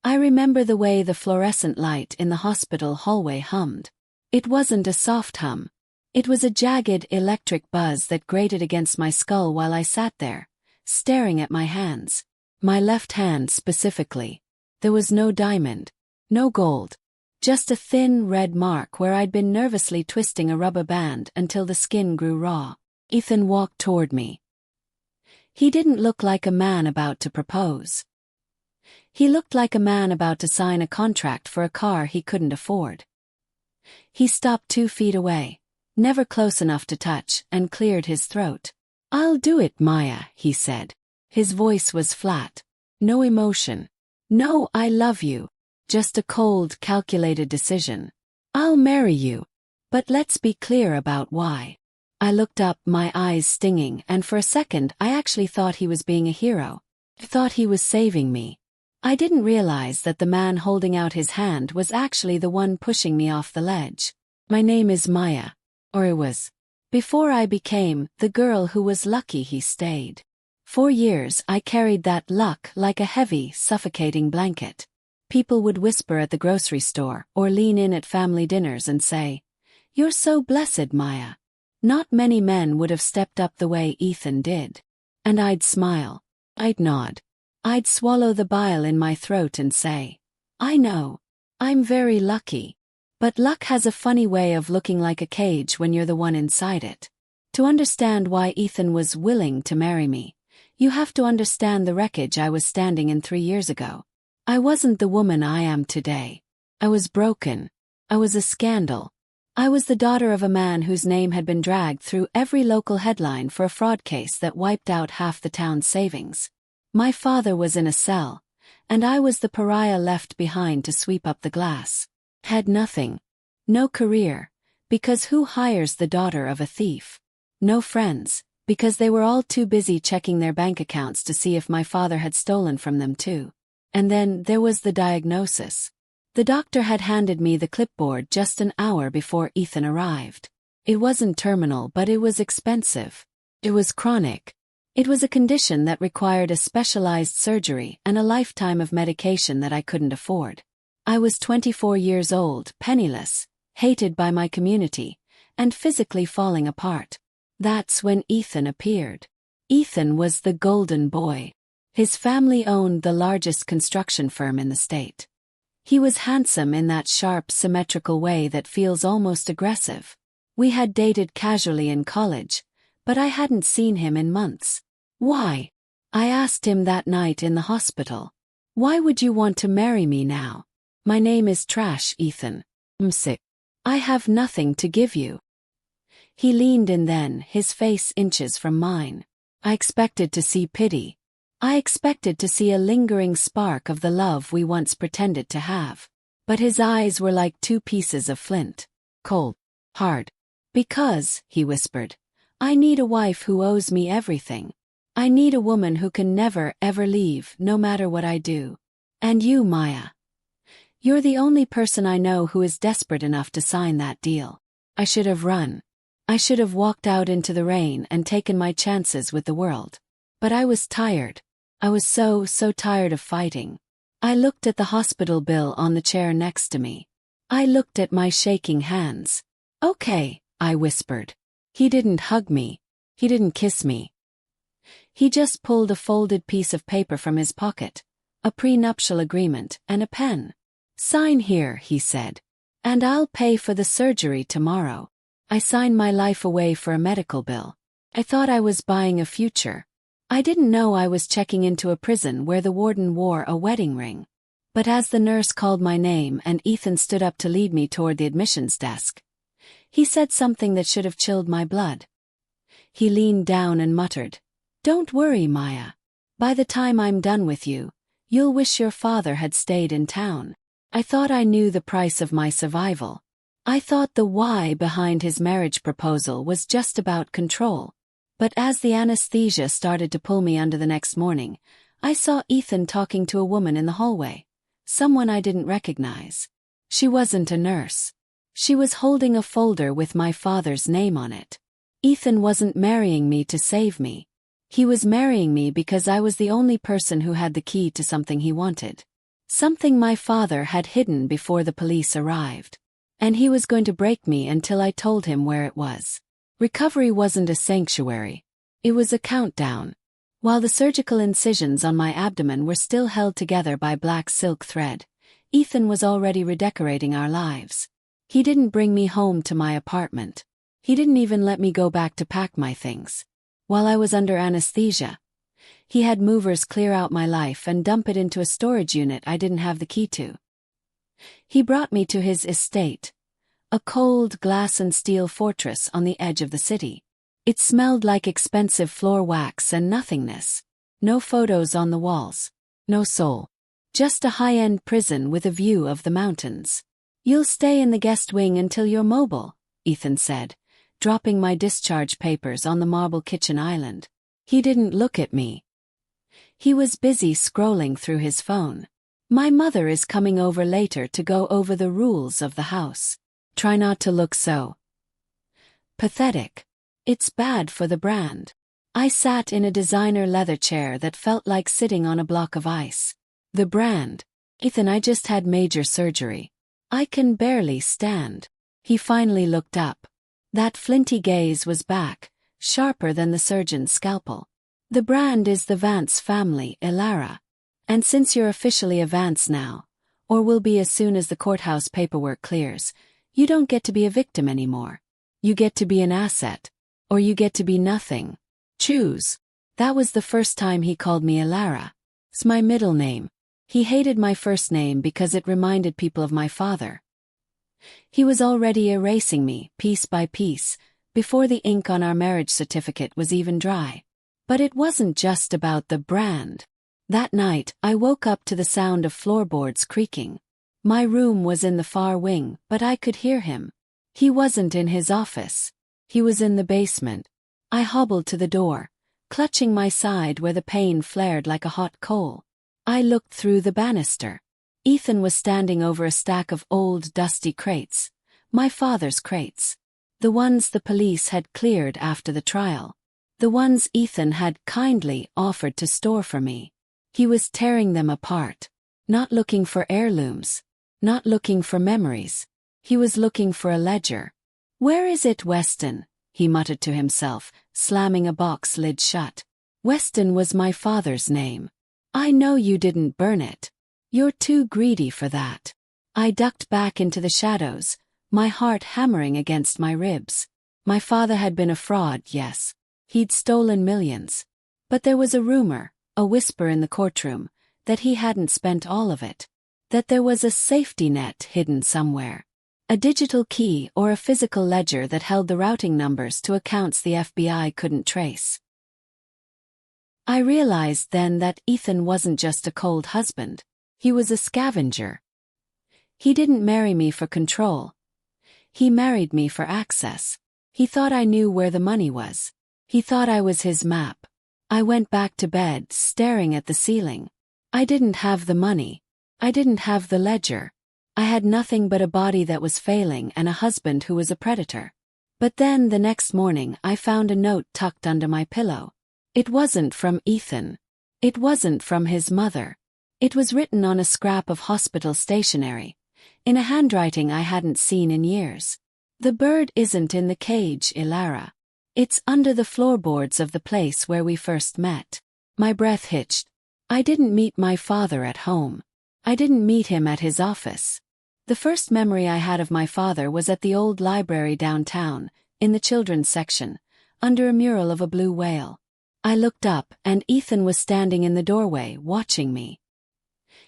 I remember the way the fluorescent light in the hospital hallway hummed. It wasn't a soft hum. It was a jagged electric buzz that grated against my skull while I sat there, staring at my hands. My left hand specifically. There was no diamond, no gold. Just a thin red mark where I'd been nervously twisting a rubber band until the skin grew raw. Ethan walked toward me. He didn't look like a man about to propose. He looked like a man about to sign a contract for a car he couldn't afford. He stopped 2 feet away, never close enough to touch, and cleared his throat. "I'll do it, Maya," he said. His voice was flat. No emotion. No "I love you." Just a cold, calculated decision. "I'll marry you. But let's be clear about why." I looked up, my eyes stinging, and for a second I actually thought he was being a hero. I thought he was saving me. I didn't realize that the man holding out his hand was actually the one pushing me off the ledge. "My name is Maya." Or it was. Before I became the girl who was lucky he stayed. For years I carried that luck like a heavy, suffocating blanket. People would whisper at the grocery store or lean in at family dinners and say, "You're so blessed, Maya." Not many men would have stepped up the way Ethan did. And I'd smile. I'd nod. I'd swallow the bile in my throat and say, "I know. I'm very lucky." But luck has a funny way of looking like a cage when you're the one inside it. To understand why Ethan was willing to marry me, you have to understand the wreckage I was standing in 3 years ago. I wasn't the woman I am today. I was broken. I was a scandal. I was the daughter of a man whose name had been dragged through every local headline for a fraud case that wiped out half the town's savings. My father was in a cell, and I was the pariah left behind to sweep up the glass. Had nothing. No career, because who hires the daughter of a thief? No friends, because they were all too busy checking their bank accounts to see if my father had stolen from them too. And then there was the diagnosis. The doctor had handed me the clipboard just an hour before Ethan arrived. It wasn't terminal, but it was expensive. It was chronic. It was a condition that required a specialized surgery and a lifetime of medication that I couldn't afford. I was 24 years old, penniless, hated by my community, and physically falling apart. That's when Ethan appeared. Ethan was the golden boy. His family owned the largest construction firm in the state. He was handsome in that sharp, symmetrical way that feels almost aggressive. We had dated casually in college, but I hadn't seen him in months. "Why?" I asked him that night in the hospital. "Why would you want to marry me now?" "My name is Trash, Ethan. I'm sick. I have nothing to give you." He leaned in then, his face inches from mine. I expected to see pity. I expected to see a lingering spark of the love we once pretended to have. But his eyes were like 2 pieces of flint. Cold. Hard. "Because," he whispered, "I need a wife who owes me everything. I need a woman who can never, ever leave, no matter what I do. And you, Maya. You're the only person I know who is desperate enough to sign that deal." I should have run. I should have walked out into the rain and taken my chances with the world. But I was tired. I was so tired of fighting. I looked at the hospital bill on the chair next to me. I looked at my shaking hands. "Okay," I whispered. He didn't hug me. He didn't kiss me. He just pulled a folded piece of paper from his pocket, a prenuptial agreement, and a pen. "Sign here," he said. "And I'll pay for the surgery tomorrow." I signed my life away for a medical bill. I thought I was buying a future. I didn't know I was checking into a prison where the warden wore a wedding ring. But as the nurse called my name and Ethan stood up to lead me toward the admissions desk, he said something that should have chilled my blood. He leaned down and muttered, "Don't worry, Maya. By the time I'm done with you, you'll wish your father had stayed in town." I thought I knew the price of my survival. I thought the why behind his marriage proposal was just about control. But as the anesthesia started to pull me under the next morning, I saw Ethan talking to a woman in the hallway, someone I didn't recognize. She wasn't a nurse. She was holding a folder with my father's name on it. Ethan wasn't marrying me to save me. He was marrying me because I was the only person who had the key to something he wanted. Something my father had hidden before the police arrived. And he was going to break me until I told him where it was. Recovery wasn't a sanctuary. It was a countdown. While the surgical incisions on my abdomen were still held together by black silk thread, Ethan was already redecorating our lives. He didn't bring me home to my apartment. He didn't even let me go back to pack my things. While I was under anesthesia, he had movers clear out my life and dump it into a storage unit I didn't have the key to. He brought me to his estate, a cold glass and steel fortress on the edge of the city. It smelled like expensive floor wax and nothingness. No photos on the walls. No soul. Just a high-end prison with a view of the mountains. "You'll stay in the guest wing until you're mobile," Ethan said, dropping my discharge papers on the marble kitchen island. He didn't look at me. He was busy scrolling through his phone. "My mother is coming over later to go over the rules of the house. Try not to look so pathetic. It's bad for the brand." I sat in a designer leather chair that felt like sitting on a block of ice. "The brand? Ethan, I just had major surgery. I can barely stand." He finally looked up. That flinty gaze was back, sharper than the surgeon's scalpel. "The brand is the Vance family, Ilara. And since you're officially a Vance now, or will be as soon as the courthouse paperwork clears, you don't get to be a victim anymore. You get to be an asset. Or you get to be nothing. Choose." That was the first time he called me Ilara. It's my middle name. He hated my first name because it reminded people of my father. He was already erasing me, piece by piece, before the ink on our marriage certificate was even dry. But it wasn't just about the brand. That night, I woke up to the sound of floorboards creaking. My room was in the far wing, but I could hear him. He wasn't in his office. He was in the basement. I hobbled to the door, clutching my side where the pain flared like a hot coal. I looked through the banister. Ethan was standing over a stack of old, dusty crates. My father's crates. The ones the police had cleared after the trial. The ones Ethan had kindly offered to store for me. He was tearing them apart. Not looking for heirlooms. Not looking for memories. He was looking for a ledger. "Where is it, Weston?" he muttered to himself, slamming a box lid shut. Weston was my father's name. "I know you didn't burn it. You're too greedy for that." I ducked back into the shadows, my heart hammering against my ribs. My father had been a fraud, yes. He'd stolen millions. But there was a rumor, a whisper in the courtroom, that he hadn't spent all of it. That there was a safety net hidden somewhere. A digital key or a physical ledger that held the routing numbers to accounts the FBI couldn't trace. I realized then that Ethan wasn't just a cold husband. He was a scavenger. He didn't marry me for control. He married me for access. He thought I knew where the money was. He thought I was his map. I went back to bed, staring at the ceiling. I didn't have the money. I didn't have the ledger. I had nothing but a body that was failing and a husband who was a predator. But then the next morning I found a note tucked under my pillow. It wasn't from Ethan. It wasn't from his mother. It was written on a scrap of hospital stationery, in a handwriting I hadn't seen in years. "The bird isn't in the cage, Ilara. It's under the floorboards of the place where we first met." My breath hitched. I didn't meet my father at home. I didn't meet him at his office. The first memory I had of my father was at the old library downtown, in the children's section, under a mural of a blue whale. I looked up, and Ethan was standing in the doorway, watching me.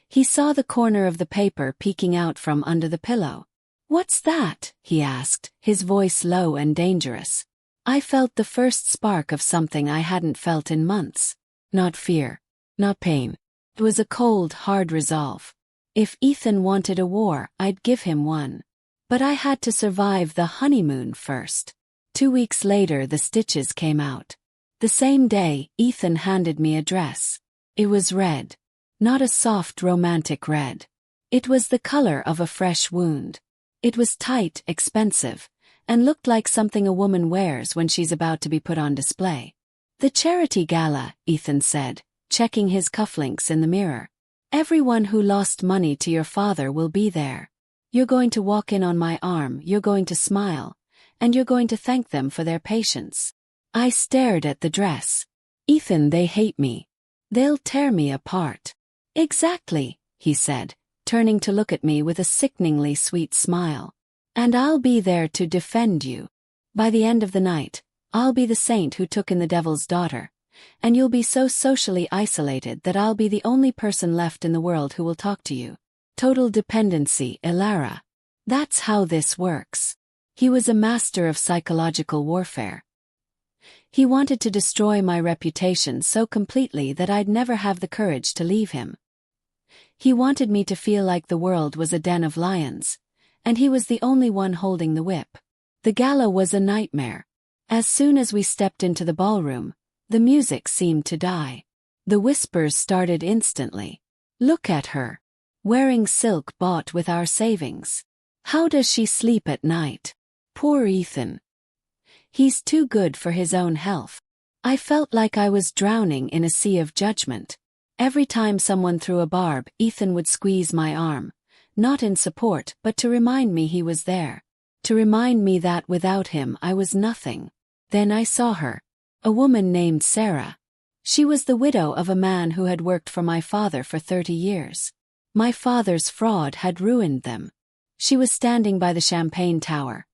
He saw the corner of the paper peeking out from under the pillow. "What's that?" he asked, his voice low and dangerous. I felt the first spark of something I hadn't felt in months. Not fear. Not pain. It was a cold, hard resolve. If Ethan wanted a war, I'd give him one. But I had to survive the honeymoon first. 2 weeks later the stitches came out. The same day, Ethan handed me a dress. It was red. Not a soft romantic red. It was the color of a fresh wound. It was tight, expensive, and looked like something a woman wears when she's about to be put on display. "The charity gala," Ethan said, checking his cufflinks in the mirror. Everyone who lost money to your father will be there. You're going to walk in on my arm, you're going to smile, and you're going to thank them for their patience. I stared at the dress. Ethan, they hate me. They'll tear me apart. Exactly, he said, turning to look at me with a sickeningly sweet smile. And I'll be there to defend you. By the end of the night, I'll be the saint who took in the devil's daughter. And you'll be so socially isolated that I'll be the only person left in the world who will talk to you. Total dependency, Ilara. That's how this works. He was a master of psychological warfare. He wanted to destroy my reputation so completely that I'd never have the courage to leave him. He wanted me to feel like the world was a den of lions, and he was the only one holding the whip. The gala was a nightmare. As soon as we stepped into the ballroom, the music seemed to die. The whispers started instantly. Look at her. Wearing silk bought with our savings. How does she sleep at night? Poor Ethan. He's too good for his own health. I felt like I was drowning in a sea of judgment. Every time someone threw a barb, Ethan would squeeze my arm, not in support but to remind me he was there. To remind me that without him I was nothing. Then I saw her. A woman named Sarah. She was the widow of a man who had worked for my father for 30 years. My father's fraud had ruined them. She was standing by the champagne tower,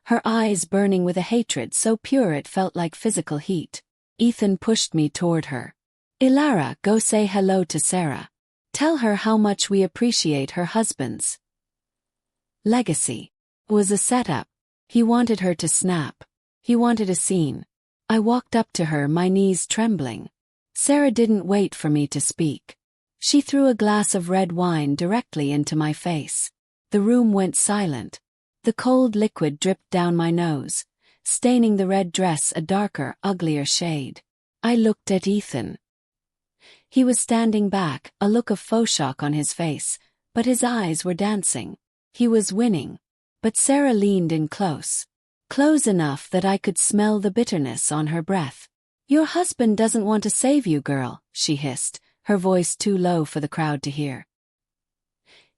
her eyes burning with a hatred so pure it felt like physical heat. Ethan pushed me toward her. Ilara, go say hello to Sarah. Tell her how much we appreciate her husband's legacy. It was a setup. He wanted her to snap. He wanted a scene. I walked up to her, my knees trembling. Sarah didn't wait for me to speak. She threw a glass of red wine directly into my face. The room went silent. The cold liquid dripped down my nose, staining the red dress a darker, uglier shade. I looked at Ethan. He was standing back, a look of faux shock on his face, but his eyes were dancing. He was winning. But Sarah leaned in close. Close enough that I could smell the bitterness on her breath. Your husband doesn't want to save you, girl, she hissed, her voice too low for the crowd to hear.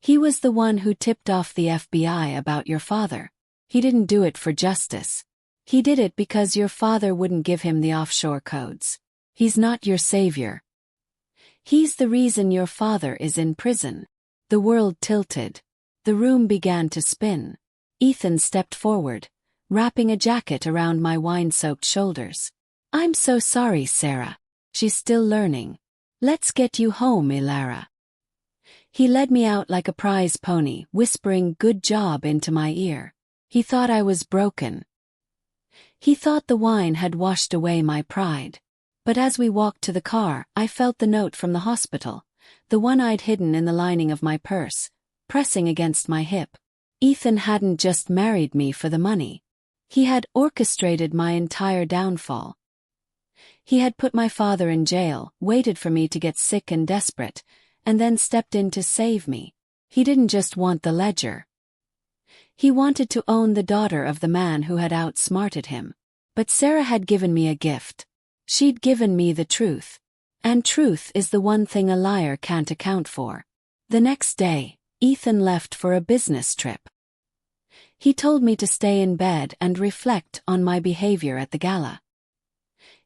He was the one who tipped off the FBI about your father. He didn't do it for justice. He did it because your father wouldn't give him the offshore codes. He's not your savior. He's the reason your father is in prison. The world tilted. The room began to spin. Ethan stepped forward, wrapping a jacket around my wine-soaked shoulders. I'm so sorry, Sarah. She's still learning. Let's get you home, Ilara. He led me out like a prize pony, whispering good job into my ear. He thought I was broken. He thought the wine had washed away my pride. But as we walked to the car, I felt the note from the hospital, the one I'd hidden in the lining of my purse, pressing against my hip. Ethan hadn't just married me for the money. He had orchestrated my entire downfall. He had put my father in jail, waited for me to get sick and desperate, and then stepped in to save me. He didn't just want the ledger. He wanted to own the daughter of the man who had outsmarted him. But Sarah had given me a gift. She'd given me the truth. And truth is the one thing a liar can't account for. The next day, Ethan left for a business trip. He told me to stay in bed and reflect on my behavior at the gala.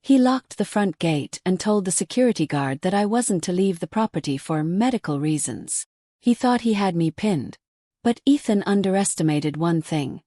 He locked the front gate and told the security guard that I wasn't to leave the property for medical reasons. He thought he had me pinned. But Ethan underestimated one thing.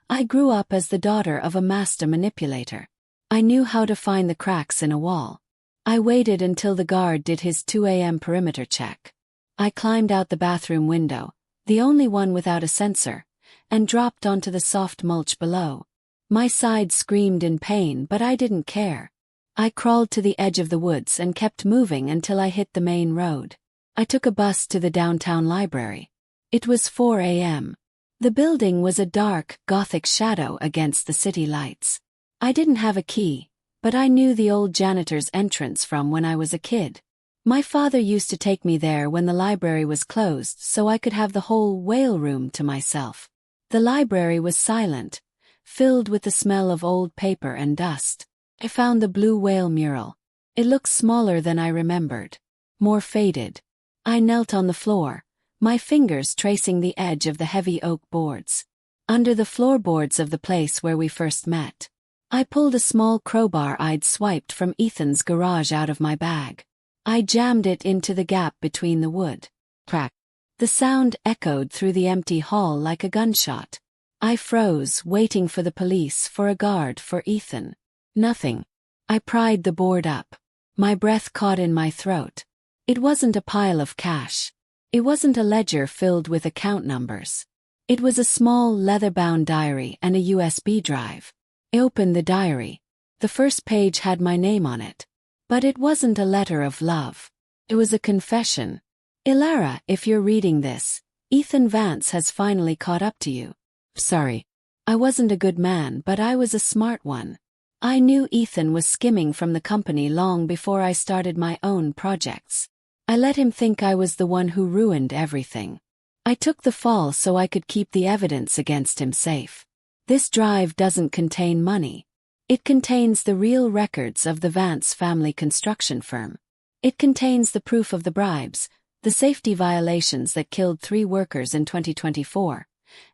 I grew up as the daughter of a master manipulator. I knew how to find the cracks in a wall. I waited until the guard did his 2 a.m. perimeter check. I climbed out the bathroom window, the only one without a sensor, and dropped onto the soft mulch below. My side screamed in pain, but I didn't care. I crawled to the edge of the woods and kept moving until I hit the main road. I took a bus to the downtown library. It was 4 a.m. The building was a dark, gothic shadow against the city lights. I didn't have a key, but I knew the old janitor's entrance from when I was a kid. My father used to take me there when the library was closed so I could have the whole whale room to myself. The library was silent, filled with the smell of old paper and dust. I found the blue whale mural. It looked smaller than I remembered. More faded. I knelt on the floor, my fingers tracing the edge of the heavy oak boards. Under the floorboards of the place where we first met. I pulled a small crowbar I'd swiped from Ethan's garage out of my bag. I jammed it into the gap between the wood. Crack. The sound echoed through the empty hall like a gunshot. I froze, waiting for the police, for a guard, for Ethan. Nothing. I pried the board up. My breath caught in my throat. It wasn't a pile of cash. It wasn't a ledger filled with account numbers. It was a small leather-bound diary and a USB drive. I opened the diary. The first page had my name on it. But it wasn't a letter of love. It was a confession. Ilara, if you're reading this, Ethan Vance has finally caught up to you. Sorry. I wasn't a good man, but I was a smart one. I knew Ethan was skimming from the company long before I started my own projects. I let him think I was the one who ruined everything. I took the fall so I could keep the evidence against him safe. This drive doesn't contain money. It contains the real records of the Vance family construction firm. It contains the proof of the bribes, the safety violations that killed 3 workers in 2024,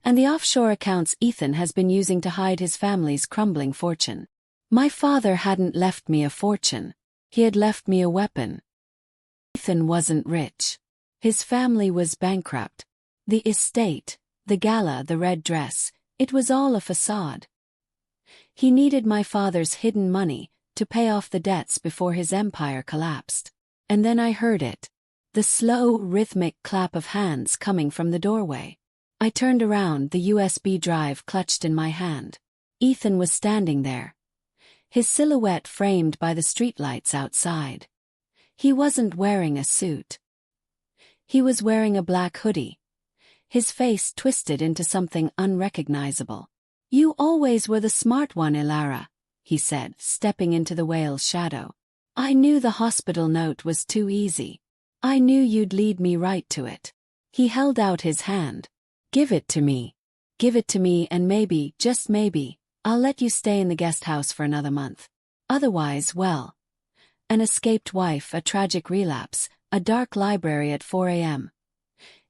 and the offshore accounts Ethan has been using to hide his family's crumbling fortune. My father hadn't left me a fortune. He had left me a weapon. Ethan wasn't rich. His family was bankrupt. The estate, the gala, the red dress, it was all a facade. He needed my father's hidden money to pay off the debts before his empire collapsed. And then I heard it. The slow, rhythmic clap of hands coming from the doorway. I turned around, the USB drive clutched in my hand. Ethan was standing there. His silhouette framed by the streetlights outside. He wasn't wearing a suit. He was wearing a black hoodie. His face twisted into something unrecognizable. You always were the smart one, Ilara, he said, stepping into the whale's shadow. I knew the hospital note was too easy. I knew you'd lead me right to it. He held out his hand. Give it to me. Give it to me and maybe, just maybe, I'll let you stay in the guest house for another month. Otherwise, well. An escaped wife, a tragic relapse, a dark library at 4 a.m.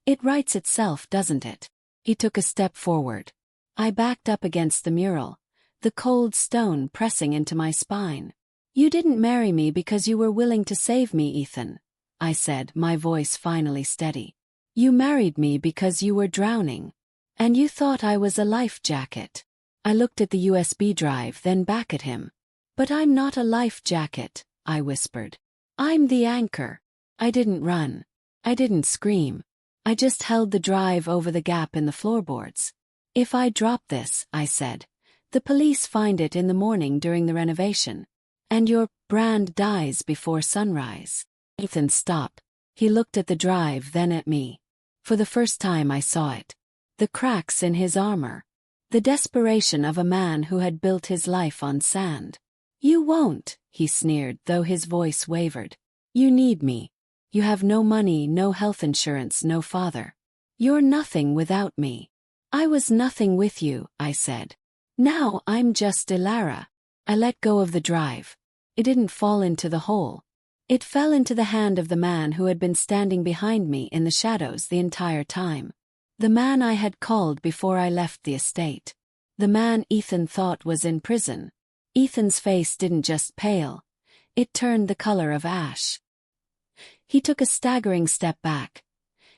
It writes itself, doesn't it? He took a step forward. I backed up against the mural, the cold stone pressing into my spine. You didn't marry me because you were willing to save me, Ethan, I said, my voice finally steady. You married me because you were drowning. And you thought I was a life jacket. I looked at the USB drive, then back at him. But I'm not a life jacket, I whispered. I'm the anchor. I didn't run. I didn't scream. I just held the drive over the gap in the floorboards. If I drop this, I said, the police find it in the morning during the renovation. And your brand dies before sunrise. Ethan stopped. He looked at the drive, then at me. For the first time I saw it. The cracks in his armor. The desperation of a man who had built his life on sand. You won't, he sneered, though his voice wavered. You need me. You have no money, no health insurance, no father. You're nothing without me. I was nothing with you, I said. Now I'm just Ilara. I let go of the drive. It didn't fall into the hole. It fell into the hand of the man who had been standing behind me in the shadows the entire time. The man I had called before I left the estate. The man Ethan thought was in prison. Ethan's face didn't just pale. It turned the color of ash. He took a staggering step back,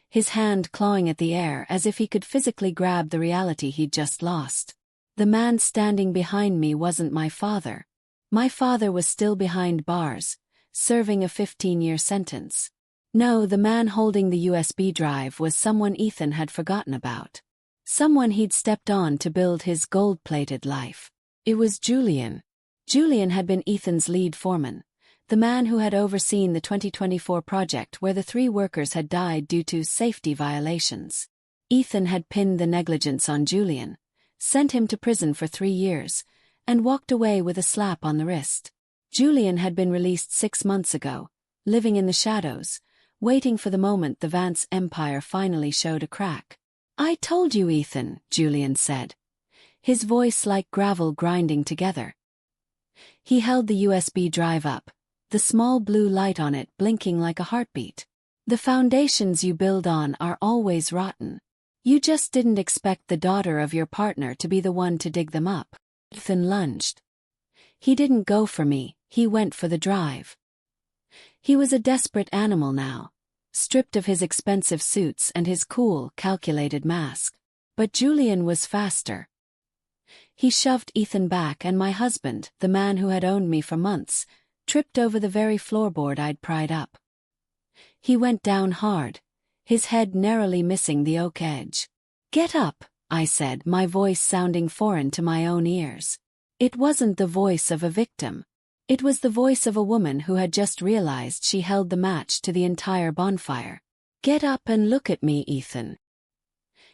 his hand clawing at the air as if he could physically grab the reality he'd just lost. The man standing behind me wasn't my father. My father was still behind bars, serving a 15-year sentence. No, the man holding the USB drive was someone Ethan had forgotten about. Someone he'd stepped on to build his gold-plated life. It was Julian. Julian had been Ethan's lead foreman, the man who had overseen the 2024 project where the 3 workers had died due to safety violations. Ethan had pinned the negligence on Julian, sent him to prison for 3 years, and walked away with a slap on the wrist. Julian had been released 6 months ago, living in the shadows, waiting for the moment the Vance empire finally showed a crack. I told you, Ethan, Julian said, his voice like gravel grinding together. He held the USB drive up, the small blue light on it blinking like a heartbeat. The foundations you build on are always rotten. You just didn't expect the daughter of your partner to be the one to dig them up. Ethan lunged. He didn't go for me, he went for the drive. He was a desperate animal now, stripped of his expensive suits and his cool, calculated mask. But Julian was faster. He shoved Ethan back, and my husband, the man who had owned me for months, tripped over the very floorboard I'd pried up. He went down hard, his head narrowly missing the oak edge. "Get up," I said, my voice sounding foreign to my own ears. It wasn't the voice of a victim. It was the voice of a woman who had just realized she held the match to the entire bonfire. "Get up and look at me, Ethan."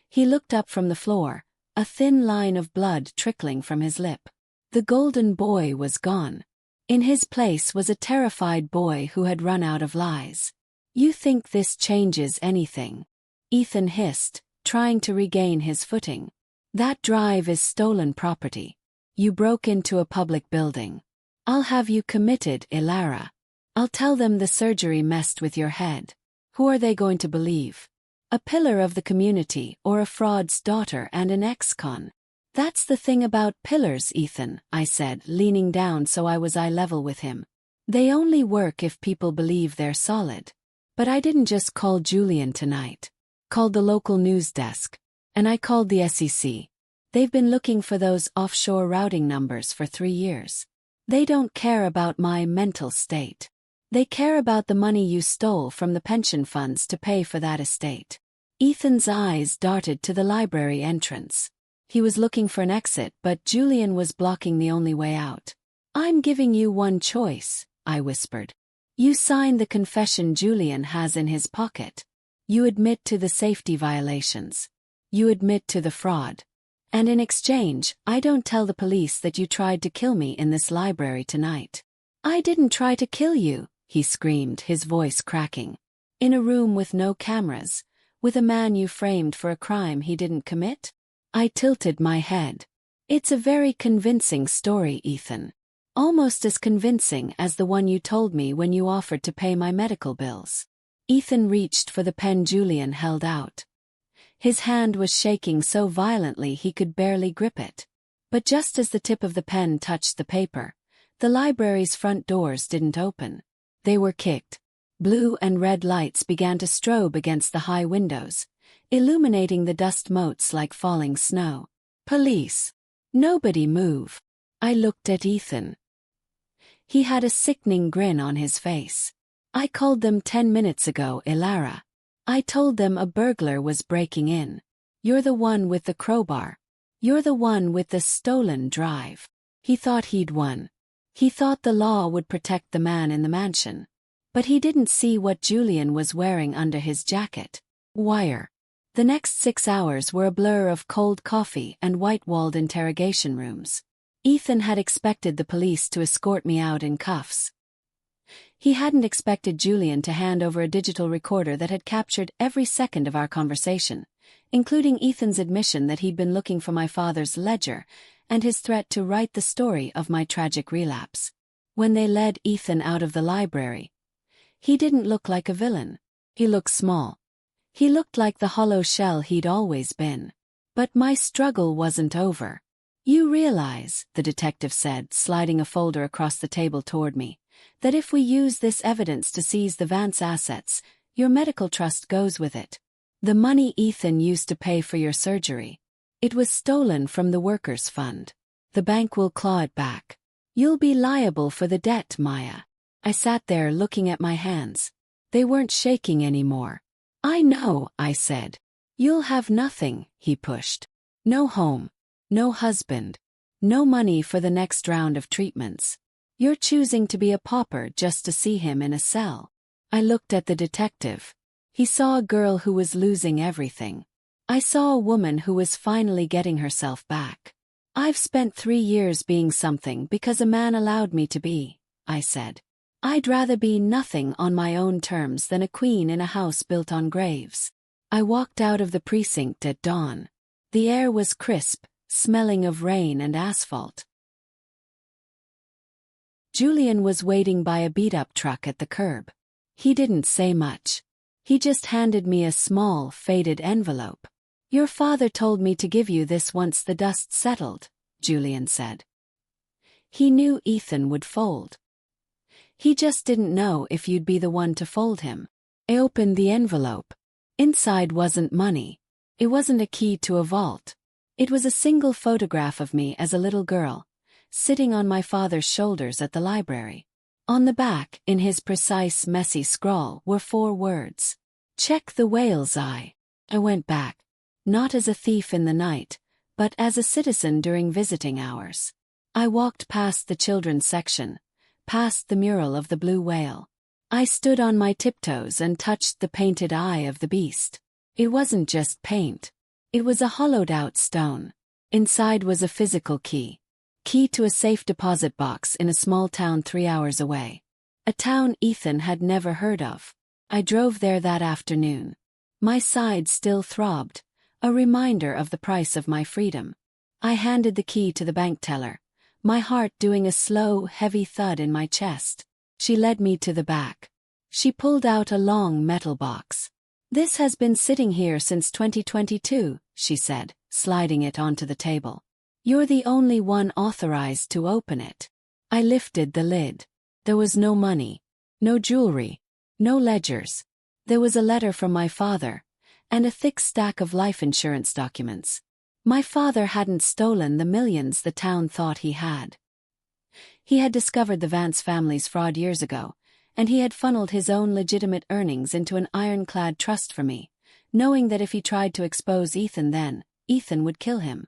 He looked up from the floor, a thin line of blood trickling from his lip. The golden boy was gone. In his place was a terrified boy who had run out of lies. "You think this changes anything?" Ethan hissed, trying to regain his footing. "That drive is stolen property. You broke into a public building. I'll have you committed, Ilara. I'll tell them the surgery messed with your head. Who are they going to believe? A pillar of the community or a fraud's daughter and an ex-con?" "That's the thing about pillars, Ethan," I said, leaning down so I was eye level with him. "They only work if people believe they're solid." But I didn't just call Julian tonight. Called the local news desk. And I called the SEC. They've been looking for those offshore routing numbers for 3 years. They don't care about my mental state. They care about the money you stole from the pension funds to pay for that estate. Ethan's eyes darted to the library entrance. He was looking for an exit, but Julian was blocking the only way out. "I'm giving you one choice," I whispered. "You sign the confession Julian has in his pocket. You admit to the safety violations. You admit to the fraud. And in exchange, I don't tell the police that you tried to kill me in this library tonight." "I didn't try to kill you," he screamed, his voice cracking. "In a room with no cameras, with a man you framed for a crime he didn't commit?" I tilted my head. "It's a very convincing story, Ethan. Almost as convincing as the one you told me when you offered to pay my medical bills." Ethan reached for the pen Julian held out. His hand was shaking so violently he could barely grip it. But just as the tip of the pen touched the paper, the library's front doors didn't open. They were kicked. Blue and red lights began to strobe against the high windows, illuminating the dust motes like falling snow. "Police. Nobody move." I looked at Ethan. He had a sickening grin on his face. "I called them 10 minutes ago, Ilara. I told them a burglar was breaking in. You're the one with the crowbar. You're the one with the stolen drive." He thought he'd won. He thought the law would protect the man in the mansion. But he didn't see what Julian was wearing under his jacket. Wire. The next 6 hours were a blur of cold coffee and white-walled interrogation rooms. Ethan had expected the police to escort me out in cuffs. He hadn't expected Julian to hand over a digital recorder that had captured every second of our conversation, including Ethan's admission that he'd been looking for my father's ledger and his threat to write the story of my tragic relapse. When they led Ethan out of the library, he didn't look like a villain. He looked small. He looked like the hollow shell he'd always been. But my struggle wasn't over. "You realize," the detective said, sliding a folder across the table toward me, "that if we use this evidence to seize the Vance assets, your medical trust goes with it. The money Ethan used to pay for your surgery. It was stolen from the workers' fund. The bank will claw it back. You'll be liable for the debt, Maya." I sat there looking at my hands. They weren't shaking anymore. "I know," I said. "You'll have nothing," he pushed. "No home. No husband. No money for the next round of treatments. You're choosing to be a pauper just to see him in a cell." I looked at the detective. He saw a girl who was losing everything. I saw a woman who was finally getting herself back. "I've spent 3 years being something because a man allowed me to be," I said. "I'd rather be nothing on my own terms than a queen in a house built on graves." I walked out of the precinct at dawn. The air was crisp, smelling of rain and asphalt. Julian was waiting by a beat-up truck at the curb. He didn't say much. He just handed me a small, faded envelope. Your father told me to give you this once the dust settled, Julian said. He knew Ethan would fold. He just didn't know if you'd be the one to fold him. I opened the envelope. Inside wasn't money. It wasn't a key to a vault. It was a single photograph of me as a little girl, sitting on my father's shoulders at the library. On the back, in his precise, messy scrawl, were 4 words. Check the whale's eye. I went back. Not as a thief in the night, but as a citizen during visiting hours. I walked past the children's section, past the mural of the blue whale. I stood on my tiptoes and touched the painted eye of the beast. It wasn't just paint. It was a hollowed-out stone. Inside was a physical key. Key to a safe deposit box in a small town 3 hours away. A town Ethan had never heard of. I drove there that afternoon. My side still throbbed, a reminder of the price of my freedom. I handed the key to the bank teller, my heart doing a slow, heavy thud in my chest. She led me to the back. She pulled out a long metal box. This has been sitting here since 2022, she said, sliding it onto the table. You're the only one authorized to open it. I lifted the lid. There was no money, no jewelry, no ledgers. There was a letter from my father, and a thick stack of life insurance documents. My father hadn't stolen the millions the town thought he had. He had discovered the Vance family's fraud years ago, and he had funneled his own legitimate earnings into an ironclad trust for me, knowing that if he tried to expose Ethan then, Ethan would kill him.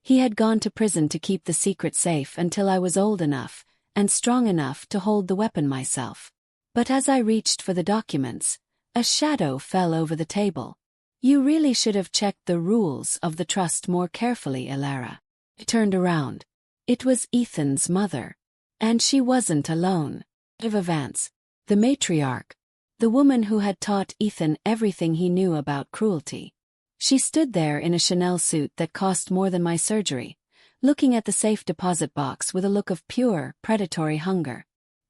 He had gone to prison to keep the secret safe until I was old enough and strong enough to hold the weapon myself. But as I reached for the documents, a shadow fell over the table. You really should have checked the rules of the trust more carefully, Elara. I turned around. It was Ethan's mother. And she wasn't alone. Ethan Vance, the matriarch, the woman who had taught Ethan everything he knew about cruelty. She stood there in a Chanel suit that cost more than my surgery, looking at the safe deposit box with a look of pure, predatory hunger.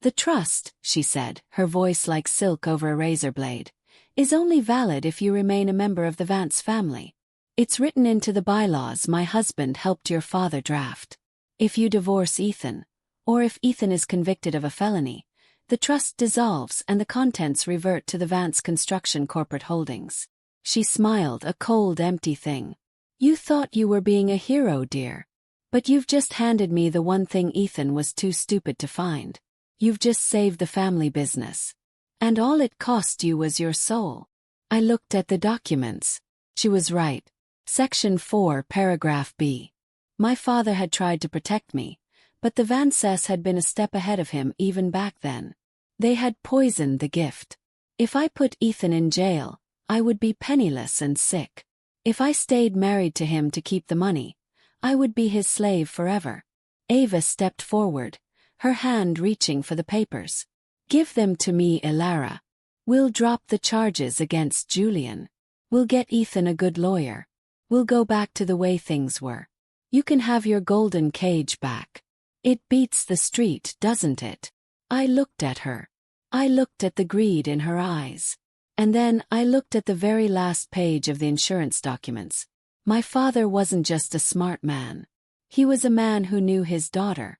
The trust, she said, her voice like silk over a razor blade, is only valid if you remain a member of the Vance family. It's written into the bylaws my husband helped your father draft. If you divorce Ethan, or if Ethan is convicted of a felony, the trust dissolves and the contents revert to the Vance Construction corporate holdings. She smiled, a cold, empty thing. You thought you were being a hero, dear. But you've just handed me the one thing Ethan was too stupid to find. You've just saved the family business. And all it cost you was your soul. I looked at the documents. She was right. Section 4, paragraph B. My father had tried to protect me, but the Vances had been a step ahead of him even back then. They had poisoned the gift. If I put Ethan in jail, I would be penniless and sick. If I stayed married to him to keep the money, I would be his slave forever. Ava stepped forward, her hand reaching for the papers. Give them to me, Elara. We'll drop the charges against Julian. We'll get Ethan a good lawyer. We'll go back to the way things were. You can have your golden cage back. It beats the street, doesn't it? I looked at her. I looked at the greed in her eyes. And then I looked at the very last page of the insurance documents. My father wasn't just a smart man. He was a man who knew his daughter.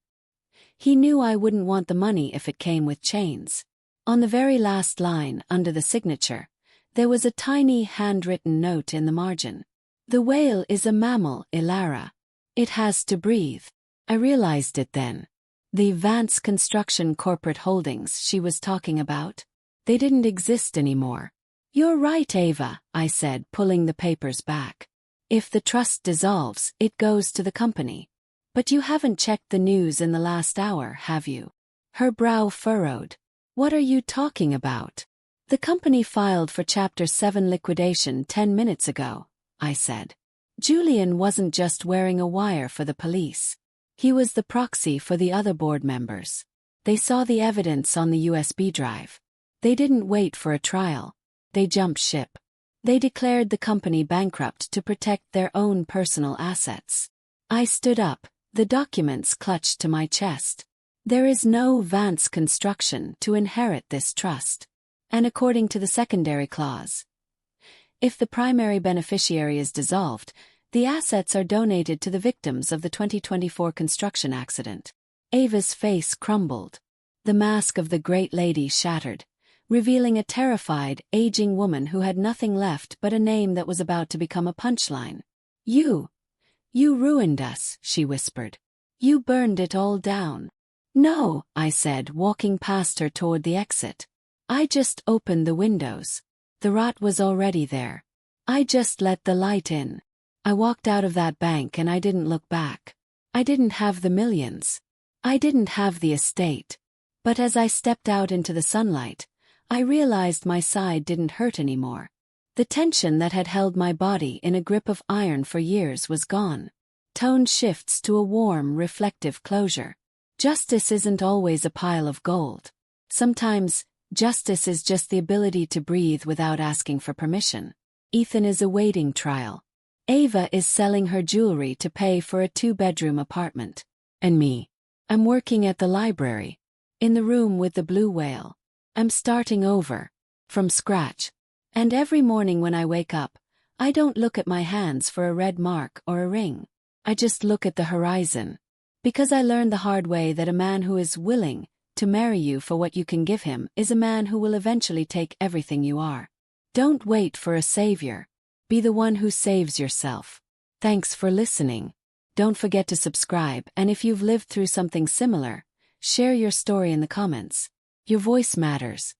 He knew I wouldn't want the money if it came with chains. On the very last line, under the signature, there was a tiny handwritten note in the margin. The whale is a mammal, Elara. It has to breathe. I realized it then. The Vance Construction corporate holdings she was talking about, they didn't exist anymore. You're right, Ava, I said, pulling the papers back. If the trust dissolves, it goes to the company. But you haven't checked the news in the last hour, have you? Her brow furrowed. What are you talking about? The company filed for Chapter 7 liquidation 10 minutes ago, I said. Julian wasn't just wearing a wire for the police. He was the proxy for the other board members. They saw the evidence on the USB drive. They didn't wait for a trial. They jumped ship. They declared the company bankrupt to protect their own personal assets. I stood up, the documents clutched to my chest. There is no Vance Construction to inherit this trust. And according to the secondary clause, if the primary beneficiary is dissolved, the assets are donated to the victims of the 2024 construction accident. Ava's face crumbled. The mask of the great lady shattered, revealing a terrified, aging woman who had nothing left but a name that was about to become a punchline. You ruined us, she whispered. You burned it all down. No, I said, walking past her toward the exit. I just opened the windows. The rot was already there. I just let the light in. I walked out of that bank and I didn't look back. I didn't have the millions. I didn't have the estate. But as I stepped out into the sunlight, I realized my side didn't hurt anymore. The tension that had held my body in a grip of iron for years was gone. Tone shifts to a warm, reflective closure. Justice isn't always a pile of gold. Sometimes, justice is just the ability to breathe without asking for permission. Ethan is awaiting trial. Ava is selling her jewelry to pay for a 2-bedroom apartment. And me. I'm working at the library. In the room with the blue whale. I'm starting over. From scratch. And every morning when I wake up, I don't look at my hands for a red mark or a ring. I just look at the horizon. Because I learned the hard way that a man who is willing to marry you for what you can give him is a man who will eventually take everything you are. Don't wait for a savior. Be the one who saves yourself. Thanks for listening. Don't forget to subscribe, and if you've lived through something similar, share your story in the comments. Your voice matters.